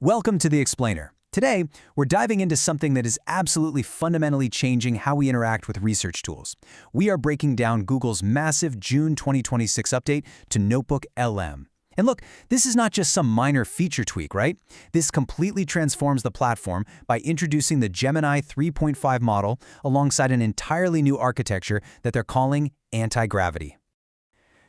Welcome to The Explainer. Today, we're diving into something that is absolutely fundamentally changing how we interact with research tools. We are breaking down Google's massive June 2026 update to NotebookLM. And look, this is not just some minor feature tweak, right? This completely transforms the platform by introducing the Gemini 3.5 model alongside an entirely new architecture that they're calling Antigravity.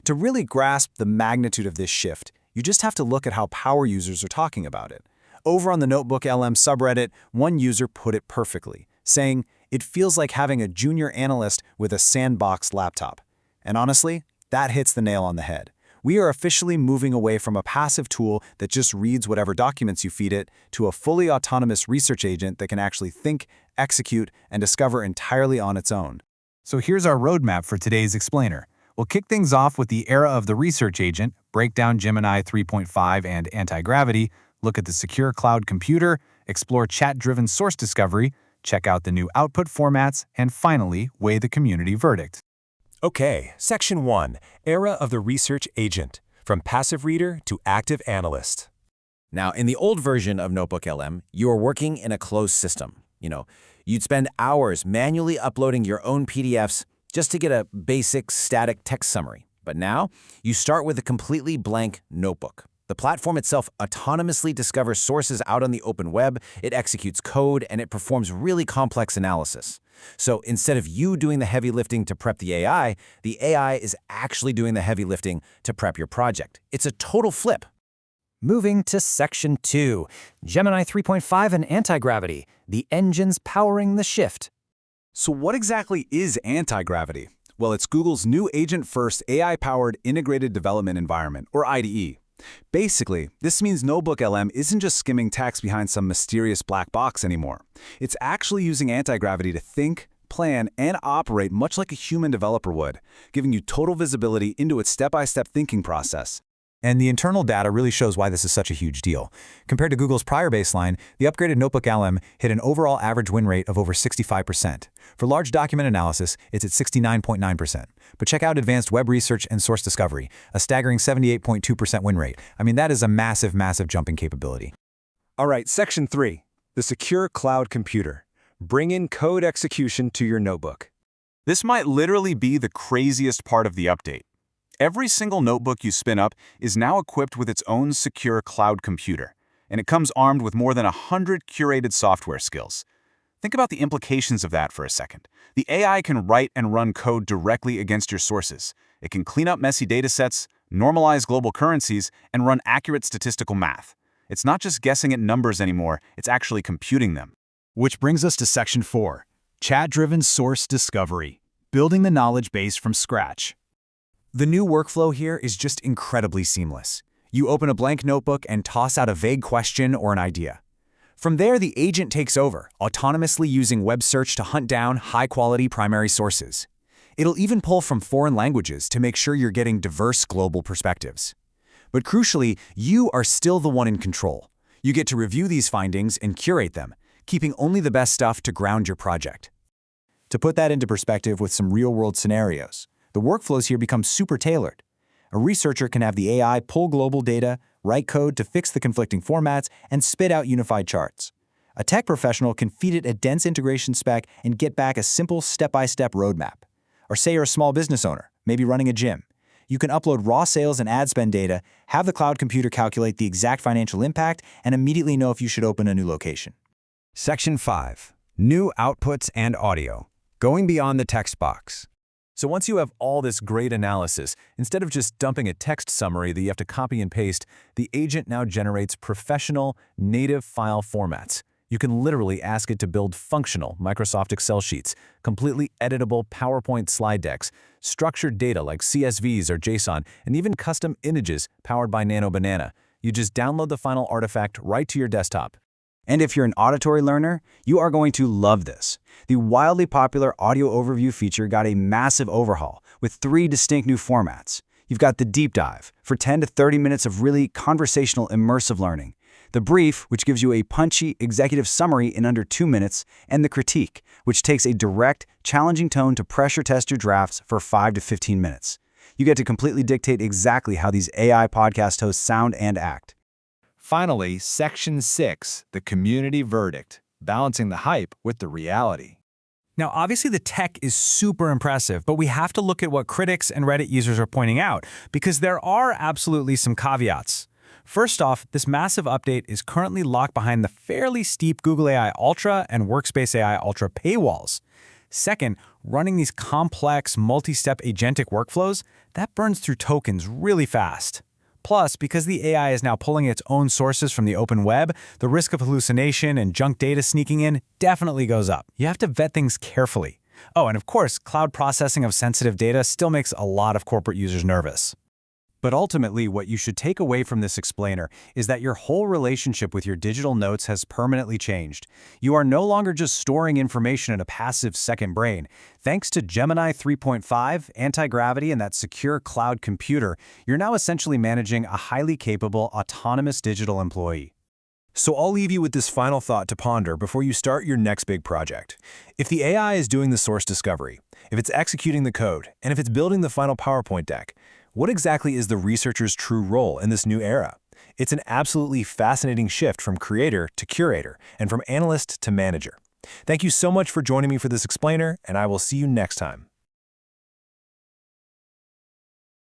To really grasp the magnitude of this shift, you just have to look at how power users are talking about it. Over on the NotebookLM subreddit, one user put it perfectly, saying, "It feels like having a junior analyst with a sandbox laptop." And honestly, that hits the nail on the head. We are officially moving away from a passive tool that just reads whatever documents you feed it to a fully autonomous research agent that can actually think, execute, and discover entirely on its own. So here's our roadmap for today's Explainer. We'll kick things off with the era of the research agent, break down Gemini 3.5 and Antigravity, look at the secure cloud computer, explore chat-driven source discovery, check out the new output formats, and finally, weigh the community verdict. Okay, Section 1, Era of the Research Agent, from passive reader to active analyst. Now, in the old version of NotebookLM, you were working in a closed system. You'd spend hours manually uploading your own PDFs just to get a basic static text summary. But now, you start with a completely blank notebook. The platform itself autonomously discovers sources out on the open web, it executes code, and it performs really complex analysis. So instead of you doing the heavy lifting to prep the AI is actually doing the heavy lifting to prep your project. It's a total flip. Moving to Section 2, Gemini 3.5 and Antigravity, the engines powering the shift. So what exactly is Antigravity? Well, it's Google's new agent-first AI-powered integrated development environment, or IDE. Basically, this means NotebookLM isn't just skimming text behind some mysterious black box anymore. It's actually using Antigravity to think, plan, and operate much like a human developer would, giving you total visibility into its step-by-step thinking process. And the internal data really shows why this is such a huge deal. Compared to Google's prior baseline, the upgraded NotebookLM hit an overall average win rate of over 65%. For large document analysis, it's at 69.9%. But check out advanced web research and source discovery, a staggering 78.2% win rate. I mean, that is a massive, massive jump in capability. All right, Section 3, the secure cloud computer. Bring in code execution to your notebook. This might literally be the craziest part of the update. Every single notebook you spin up is now equipped with its own secure cloud computer, and it comes armed with more than 100 curated software skills. Think about the implications of that for a second. The AI can write and run code directly against your sources. It can clean up messy datasets, normalize global currencies, and run accurate statistical math. It's not just guessing at numbers anymore, it's actually computing them. Which brings us to Section 4, Chat-Driven Source Discovery, building the knowledge base from scratch. The new workflow here is just incredibly seamless. You open a blank notebook and toss out a vague question or an idea. From there, the agent takes over, autonomously using web search to hunt down high-quality primary sources. It'll even pull from foreign languages to make sure you're getting diverse global perspectives. But crucially, you are still the one in control. You get to review these findings and curate them, keeping only the best stuff to ground your project. To put that into perspective with some real-world scenarios, the workflows here become super tailored. A researcher can have the AI pull global data, write code to fix the conflicting formats, and spit out unified charts. A tech professional can feed it a dense integration spec and get back a simple step-by-step roadmap. Or say you're a small business owner, maybe running a gym. You can upload raw sales and ad spend data, have the cloud computer calculate the exact financial impact, and immediately know if you should open a new location. Section 5, New Outputs and Audio, going beyond the text box. So once you have all this great analysis, instead of just dumping a text summary that you have to copy and paste, the agent now generates professional, native file formats. You can literally ask it to build functional Microsoft Excel sheets, completely editable PowerPoint slide decks, structured data like CSVs or JSON, and even custom images powered by Nano Banana. You just download the final artifact right to your desktop. And if you're an auditory learner, you are going to love this. The wildly popular audio overview feature got a massive overhaul with 3 distinct new formats. You've got the deep dive for 10 to 30 minutes of really conversational immersive learning, the brief, which gives you a punchy executive summary in under 2 minutes, and the critique, which takes a direct, challenging tone to pressure test your drafts for 5 to 15 minutes. You get to completely dictate exactly how these AI podcast hosts sound and act. Finally, Section 6, the community verdict, balancing the hype with the reality. Now, obviously the tech is super impressive, but we have to look at what critics and Reddit users are pointing out, because there are absolutely some caveats. First off, this massive update is currently locked behind the fairly steep Google AI Ultra and Workspace AI Ultra paywalls. Second, running these complex, multi-step agentic workflows, that burns through tokens really fast. Plus, because the AI is now pulling its own sources from the open web, the risk of hallucination and junk data sneaking in definitely goes up. You have to vet things carefully. Oh, and of course, cloud processing of sensitive data still makes a lot of corporate users nervous. But ultimately, what you should take away from this explainer is that your whole relationship with your digital notes has permanently changed. You are no longer just storing information in a passive second brain. Thanks to Gemini 3.5, Antigravity, and that secure cloud computer, you're now essentially managing a highly capable, autonomous digital employee. So I'll leave you with this final thought to ponder before you start your next big project. If the AI is doing the source discovery, if it's executing the code, and if it's building the final PowerPoint deck, what exactly is the researcher's true role in this new era? It's an absolutely fascinating shift from creator to curator and from analyst to manager. Thank you so much for joining me for this explainer, and I will see you next time.